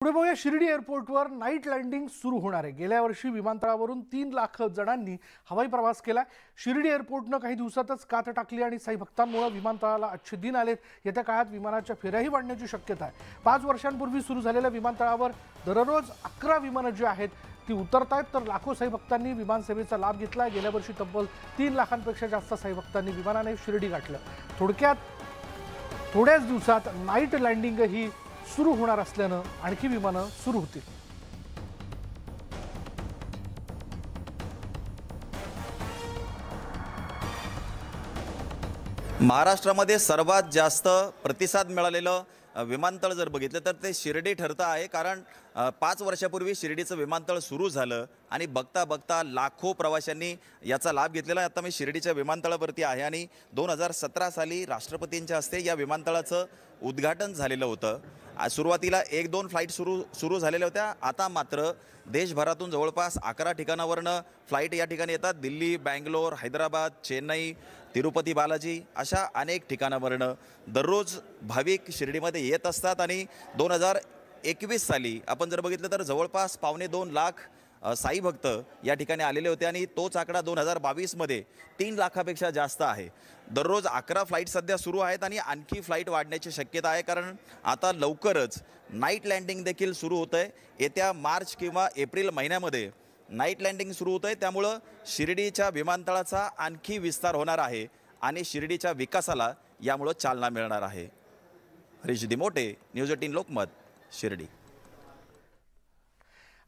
पुढे बघूया शिर्डी एअरपोर्टवर नाईट लँडिंग सुरू होणार आहे। गेल्या वर्षी विमानतळावरून 3 लाख जणांनी हवाई प्रवास केला। शिर्डी एअरपोर्टनं काही दिवसातच कात टाकली आणि साई भक्तांमुळे विमानतळाला अच्छे दिन आलेत। येत्या काळात विमानाच्या फेऱ्याही वाढण्याची शक्यता आहे। 5 वर्षांपूर्वी सुरू झालेल्या विमानतळावर दररोज 11 विमानं जी आहेत ती उतरतायत, तर लाखो साई भक्तांनी विमान सेवेचा लाभ घेतला। गेल्या वर्षी तब्बल 3 लाखांपेक्षा जास्त साई भक्तांनी विमानाने शिर्डी गाठलं। थोडक्यात थोड्याच दिवसात नाईट लँडिंग ही सुरू होणार असल्यानं आणखी विमानं सुरू होतील। महाराष्ट्रामध्ये सर्वात जास्त प्रतिसाद मिळालेलं विमानतळ जर बघितलं तर ते शिर्डी ठरतं आहे। कारण 5 वर्षापूर्वी शिर्डीचं विमानतळ सुरू झालं आणि बघता बघता लाखो प्रवाशांनी याचा लाभ घेतलेला आहे। आता मी शिर्डीच्या विमानतळावरती आहे आणि 2017 साली राष्ट्रपतींच्या हस्ते या विमानतळाचं उद्घाटन झालेलं होतं। सुरुवातीला 1-2 फ्लाईट सुरू झालेल्या होत्या। आता मात्र देशभरातून जवळपास 11 ठिकाणावरनं फ्लाईट या ठिकाणी येतात। दिल्ली, बँगलोर, हैदराबाद, चेन्नई, तिरुपती बालाजी अशा अनेक ठिकाणावरनं दररोज भाविक शिर्डीमध्ये येत असतात। आणि 2021 साली आपण जर बघितलं तर जवळपास 2.25 लाख साई भक्त या ठिकाणी आलेले होते आणि तोच आकडा 2022 मध्ये 3 लाखापेक्षा जास्त आहे। दररोज 11 फ्लाईट सध्या सुरू आहेत आणि आणखी फ्लाईट वाढण्याची शक्यता आहे। कारण आता लवकरच नाईट लँडिंग देखील सुरू होत आहे। येत्या मार्च किंवा एप्रिल महिन्यामध्ये नाईट लँडिंग सुरू होत आहे। त्यामुळं शिर्डीच्या विमानतळाचा आणखी विस्तार होणार आहे आणि शिर्डीच्या विकासाला यामुळे चालना मिळणार आहे। हरीश दिमोटे, न्यूज 18 लोकमत, शिर्डी।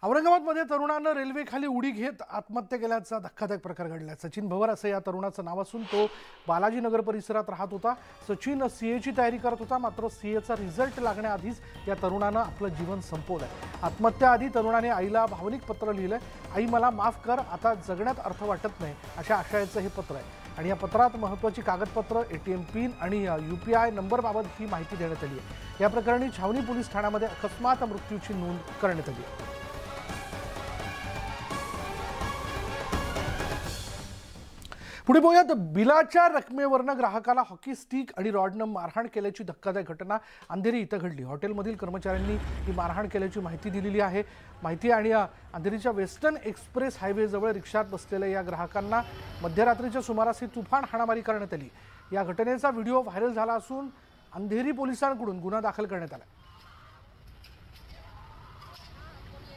औरंगाबादमध्ये तरुणानं रेल्वेखाली उडी घेत आत्महत्या केल्याचा धक्कादायक प्रकार घडला। सचिन भवर असं या तरुणाचं नाव असून तो बालाजीनगर परिसरात राहत होता। सचिन सीएची तयारी करत होता, मात्र सीएचा रिझल्ट लागण्याआधीच या तरुणानं आपलं जीवन संपवलंय। आत्महत्याआधी तरुणाने आईला भावनिक पत्र लिहिलंय। आई, मला माफ कर, आता जगण्यात अर्थ वाटत नाही, अशा आशयाचं हे पत्र आहे। आणि या पत्रात महत्त्वाची कागदपत्र, ATM पिन आणि UPI नंबरबाबत ही माहिती देण्यात आली आहे। या प्रकरणी छावणी पोलीस ठाण्यामध्ये अकस्मात मृत्यूची नोंद करण्यात आली आहे। पुढे बघूयात बिलाच्या रकमेवरनं ग्राहकाला हॉकी स्टिक आणि रॉडनं मारहाण केल्याची धक्कादायक घटना अंधेरी इथं घडली। हॉटेलमधील कर्मचाऱ्यांनी ही मारहाण केल्याची माहिती दिलेली आहे। माहिती आणि अंधेरीच्या वेस्टर्न एक्सप्रेस हायवेजवळ रिक्षात बसलेल्या या ग्राहकांना मध्यरात्रीच्या सुमारास ही तुफान हाणामारी करण्यात आली। या घटनेचा व्हिडिओ व्हायरल झाला असून अंधेरी पोलिसांकडून गुन्हा दाखल करण्यात आला।